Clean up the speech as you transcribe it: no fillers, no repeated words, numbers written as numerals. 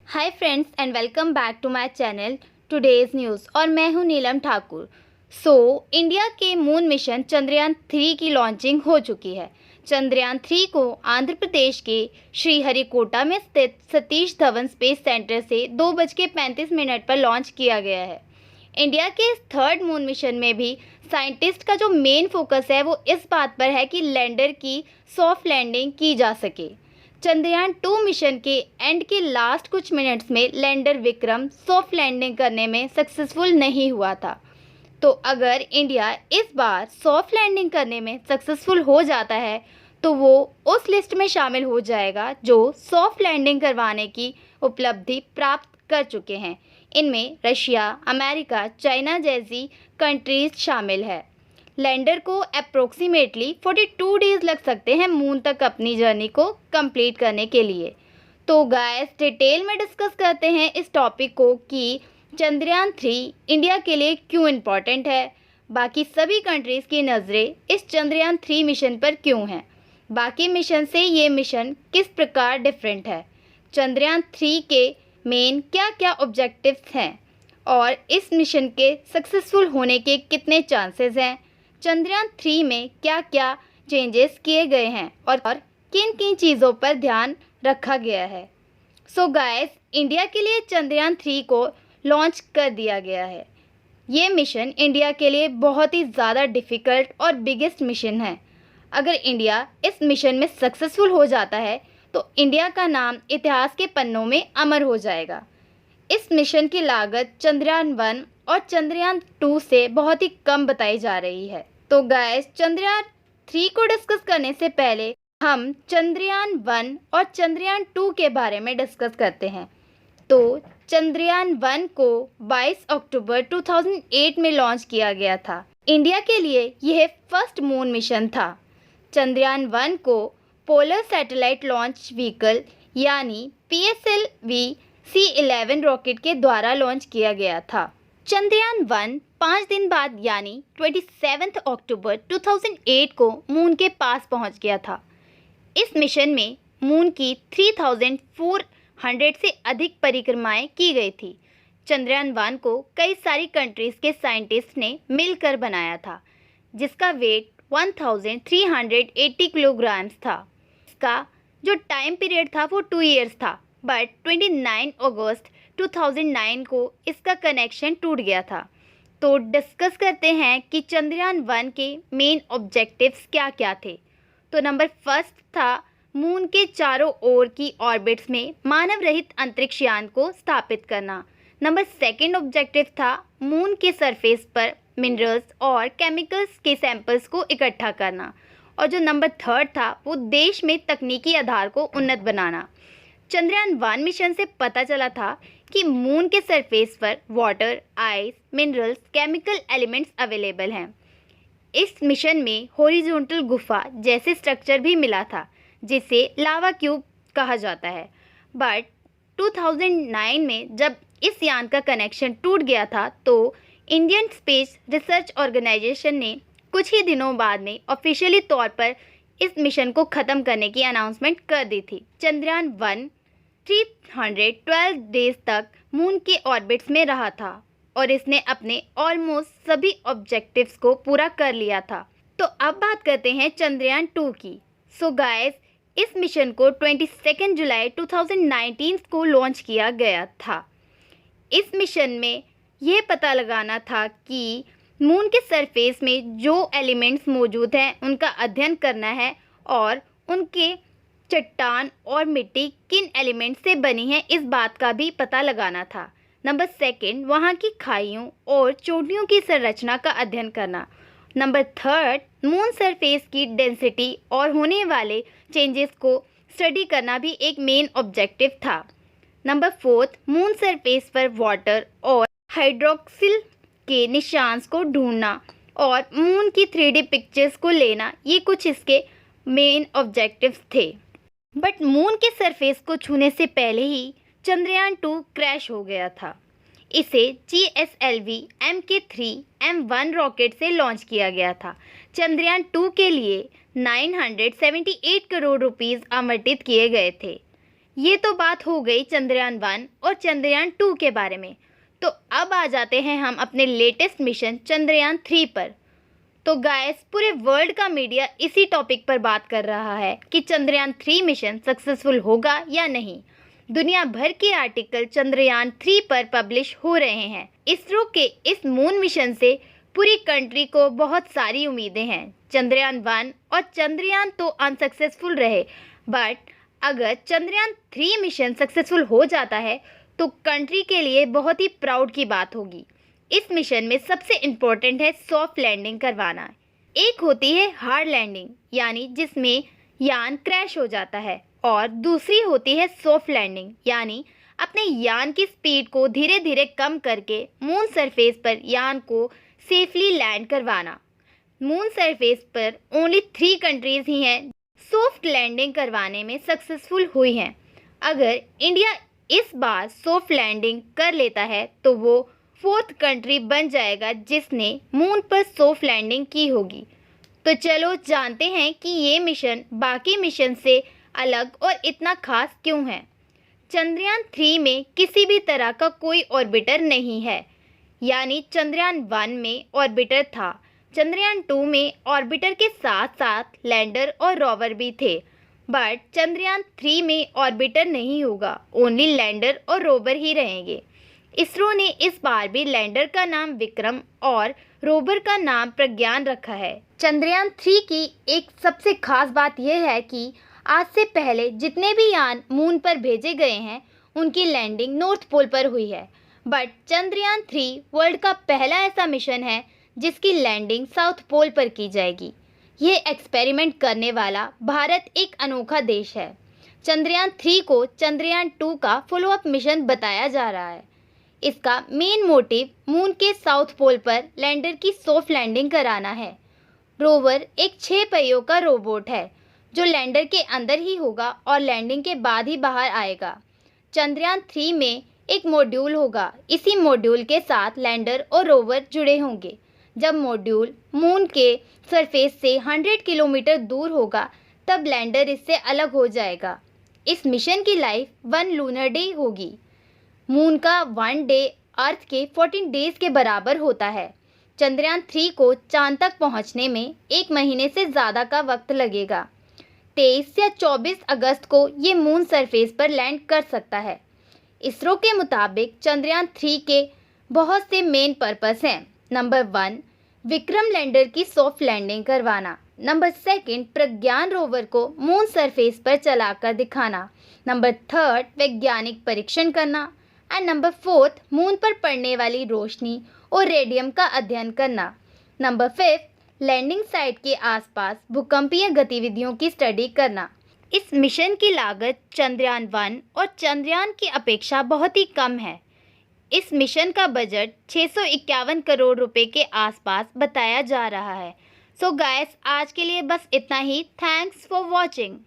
Hi friends and welcome back to my channel today's news और मैं हूं Neelam Thakur. India के मून मिशन चंद्रयान 3 की लॉन्चिंग हो चुकी है। चंद्रयान 3 को आंध्र प्रदेश के श्रीहरिकोटा में स्थित सतीश धवन स्पेस सेंटर से 2:35 पर लॉन्च किया गया है। इंडिया के इस थर्ड मून मिशन में भी साइंटिस्ट का जो मेन फोकस है वो इस बात पर है कि लैंडर की सॉफ्ट लैंडिंग की जा सके। चंद्रयान 2 मिशन के एंड के लास्ट कुछ मिनट्स में लैंडर विक्रम सॉफ्ट लैंडिंग करने में सक्सेसफुल नहीं हुआ था। तो अगर इंडिया इस बार सॉफ्ट लैंडिंग करने में सक्सेसफुल हो जाता है तो वो उस लिस्ट में शामिल हो जाएगा जो सॉफ्ट लैंडिंग करवाने की उपलब्धि प्राप्त कर चुके हैं। इनमें रशिया, अमेरिका, चाइना जैसी कंट्रीज शामिल है। लैंडर को अप्रोक्सीमेटली 42 डेज लग सकते हैं मून तक अपनी जर्नी को कंप्लीट करने के लिए। तो गाइस डिटेल में डिस्कस करते हैं इस टॉपिक को कि चंद्रयान 3 इंडिया के लिए क्यों इम्पॉर्टेंट है, बाकी सभी कंट्रीज़ की नज़रें इस चंद्रयान 3 मिशन पर क्यों हैं, बाकी मिशन से ये मिशन किस प्रकार डिफरेंट है, चंद्रयान 3 के मेन क्या क्या ऑब्जेक्टिव्स हैं और इस मिशन के सक्सेसफुल होने के कितने चांसेस हैं, चंद्रयान 3 में क्या क्या चेंजेस किए गए हैं और किन किन चीज़ों पर ध्यान रखा गया है। गाइस इंडिया के लिए चंद्रयान 3 को लॉन्च कर दिया गया है। ये मिशन इंडिया के लिए बहुत ही ज़्यादा डिफ़िकल्ट और बिगेस्ट मिशन है। अगर इंडिया इस मिशन में सक्सेसफुल हो जाता है तो इंडिया का नाम इतिहास के पन्नों में अमर हो जाएगा। इस मिशन की लागत चंद्रयान 1 और चंद्रयान 2 से बहुत ही कम बताई जा रही है। तो गाइस चंद्रयान 3 को डिस्कस करने से पहले हम चंद्रयान 1 और चंद्रयान 2 के बारे में डिस्कस करते हैं। तो चंद्रयान 1 को 22 अक्टूबर 2008 में लॉन्च किया गया था। इंडिया के लिए यह फर्स्ट मून मिशन था। चंद्रयान 1 को पोलर सैटेलाइट लॉन्च व्हीकल यानी PSLV C11 रॉकेट के द्वारा लॉन्च किया गया था। चंद्रयान 1 5 दिन बाद यानी 27 अक्टूबर 2008 को मून के पास पहुंच गया था। इस मिशन में मून की 3400 से अधिक परिक्रमाएं की गई थी। चंद्रयान 1 को कई सारी कंट्रीज़ के साइंटिस्ट ने मिलकर बनाया था, जिसका वेट 1380 किलोग्राम्स था। इसका जो टाइम पीरियड था वो 2 इयर्स था, बट 29 अगस्त 2009 को इसका कनेक्शन टूट गया था। तो डिस्कस करते हैं कि चंद्रयान 1 के मेन ऑब्जेक्टिव्स क्या क्या थे। तो नंबर फर्स्ट था मून के चारों ओर की ऑर्बिट्स में मानव रहित अंतरिक्ष यान को स्थापित करना। नंबर सेकंड ऑब्जेक्टिव था मून के सरफेस पर मिनरल्स और केमिकल्स के सैंपल्स को इकट्ठा करना। और जो नंबर थर्ड था वो देश में तकनीकी आधार को उन्नत बनाना। चंद्रयान 1 मिशन से पता चला था कि मून के सरफेस पर water, ice, minerals, chemical elements available हैं। इस मिशन में हॉरिजॉन्टल गुफा जैसे स्ट्रक्चर भी मिला था, जिसे लावा क्यूब कहा जाता है। बट 2009 में जब इस यान का कनेक्शन टूट गया था तो इंडियन स्पेस रिसर्च ऑर्गेनाइजेशन ने कुछ ही दिनों बाद में ऑफिशियली तौर पर इस मिशन को ख़त्म करने की अनाउंसमेंट कर दी थी। चंद्रयान 1 312 डेज तक मून के ऑर्बिट्स में रहा था और इसने अपने ऑलमोस्ट सभी ऑब्जेक्टिव्स को पूरा कर लिया था। तो अब बात करते हैं चंद्रयान 2 की। गाइस इस मिशन को 22 जुलाई 2019 को लॉन्च किया गया था। इस मिशन में यह पता लगाना था कि मून के सरफेस में जो एलिमेंट्स मौजूद हैं उनका अध्ययन करना है और उनके चट्टान और मिट्टी किन एलिमेंट्स से बनी है इस बात का भी पता लगाना था। नंबर सेकंड वहाँ की खाइयों और चोटियों की संरचना का अध्ययन करना। नंबर थर्ड मून सरफेस की डेंसिटी और होने वाले चेंजेस को स्टडी करना भी एक मेन ऑब्जेक्टिव था। नंबर फोर्थ मून सरफेस पर वाटर और हाइड्रोक्सिल के निशान को ढूंढना और मून की 3D पिक्चर्स को लेना, ये कुछ इसके मेन ऑब्जेक्टिव्स थे। बट मून के सरफेस को छूने से पहले ही चंद्रयान 2 क्रैश हो गया था। इसे GSLV Mk3 M1 रॉकेट से लॉन्च किया गया था। चंद्रयान 2 के लिए 978 करोड़ रुपीस आवंटित किए गए थे। ये तो बात हो गई चंद्रयान 1 और चंद्रयान 2 के बारे में। तो अब आ जाते हैं हम अपने लेटेस्ट मिशन चंद्रयान 3 पर। तो गाइस, पूरे वर्ल्ड का मीडिया इसी टॉपिक पर बात कर रहा है कि चंद्रयान 3 मिशन सक्सेसफुल होगा या नहीं। दुनिया भर के आर्टिकल चंद्रयान 3 पर पब्लिश हो रहे हैं। इसरो के इस मून मिशन से पूरी कंट्री को बहुत सारी उम्मीदें हैं। चंद्रयान 1 और चंद्रयान तो अनसक्सेसफुल रहे, बट अगर चंद्रयान 3 मिशन सक्सेसफुल हो जाता है तो कंट्री के लिए बहुत ही प्राउड की बात होगी। इस मिशन में सबसे इम्पोर्टेंट है सॉफ्ट लैंडिंग करवाना। एक होती है हार्ड लैंडिंग, यानी जिसमें यान क्रैश हो जाता है, और दूसरी होती है सॉफ्ट लैंडिंग, यानी अपने यान की स्पीड को धीरे धीरे कम करके मून सरफेस पर यान को सेफली लैंड करवाना। मून सरफेस पर ओनली 3 कंट्रीज ही हैं सॉफ्ट लैंडिंग करवाने में सक्सेसफुल हुई हैं। अगर इंडिया इस बार सॉफ्ट लैंडिंग कर लेता है तो वो 4th कंट्री बन जाएगा जिसने मून पर सॉफ्ट लैंडिंग की होगी। तो चलो जानते हैं कि ये मिशन बाकी मिशन से अलग और इतना खास क्यों है। चंद्रयान 3 में किसी भी तरह का कोई ऑर्बिटर नहीं है, यानी चंद्रयान 1 में ऑर्बिटर था। चंद्रयान 2 में ऑर्बिटर के साथ साथ लैंडर और रोवर भी थे, बट चंद्रयान 3 में ऑर्बिटर नहीं होगा, ओनली लैंडर और रोवर ही रहेंगे। इसरो ने इस बार भी लैंडर का नाम विक्रम और रोवर का नाम प्रज्ञान रखा है। चंद्रयान 3 की एक सबसे खास बात यह है कि आज से पहले जितने भी यान मून पर भेजे गए हैं उनकी लैंडिंग नॉर्थ पोल पर हुई है, बट चंद्रयान 3 वर्ल्ड का पहला ऐसा मिशन है जिसकी लैंडिंग साउथ पोल पर की जाएगी। ये एक्सपेरिमेंट करने वाला भारत एक अनोखा देश है। चंद्रयान 3 को चंद्रयान 2 का फॉलोअप मिशन बताया जा रहा है। इसका मेन मोटिव मून के साउथ पोल पर लैंडर की सॉफ्ट लैंडिंग कराना है। रोवर एक 6 पहियों का रोबोट है जो लैंडर के अंदर ही होगा और लैंडिंग के बाद ही बाहर आएगा। चंद्रयान 3 में एक मॉड्यूल होगा। इसी मॉड्यूल के साथ लैंडर और रोवर जुड़े होंगे। जब मॉड्यूल मून के सरफेस से 100 किलोमीटर दूर होगा तब लैंडर इससे अलग हो जाएगा। इस मिशन की लाइफ 1 लूनर डे होगी। मून का 1 डे अर्थ के 14 डेज के बराबर होता है। चंद्रयान 3 को चांद तक पहुंचने में 1 महीने से ज़्यादा का वक्त लगेगा। 23 या 24 अगस्त को ये मून सरफेस पर लैंड कर सकता है। इसरो के मुताबिक चंद्रयान 3 के बहुत से मेन पर्पस हैं। नंबर 1, विक्रम लैंडर की सॉफ्ट लैंडिंग करवाना। नंबर 2, प्रज्ञान रोवर को मून सरफेस पर चलाकर दिखाना। नंबर 3, वैज्ञानिक परीक्षण करना। एंड नंबर 4, मून पर पड़ने वाली रोशनी और रेडियम का अध्ययन करना। नंबर 5, लैंडिंग साइट के आसपास भूकंपीय गतिविधियों की स्टडी करना। इस मिशन की लागत चंद्रयान 1 और चंद्रयान की अपेक्षा बहुत ही कम है। इस मिशन का बजट 651 करोड़ रुपए के आसपास बताया जा रहा है। सो गाइस, आज के लिए बस इतना ही। Thanks for watching.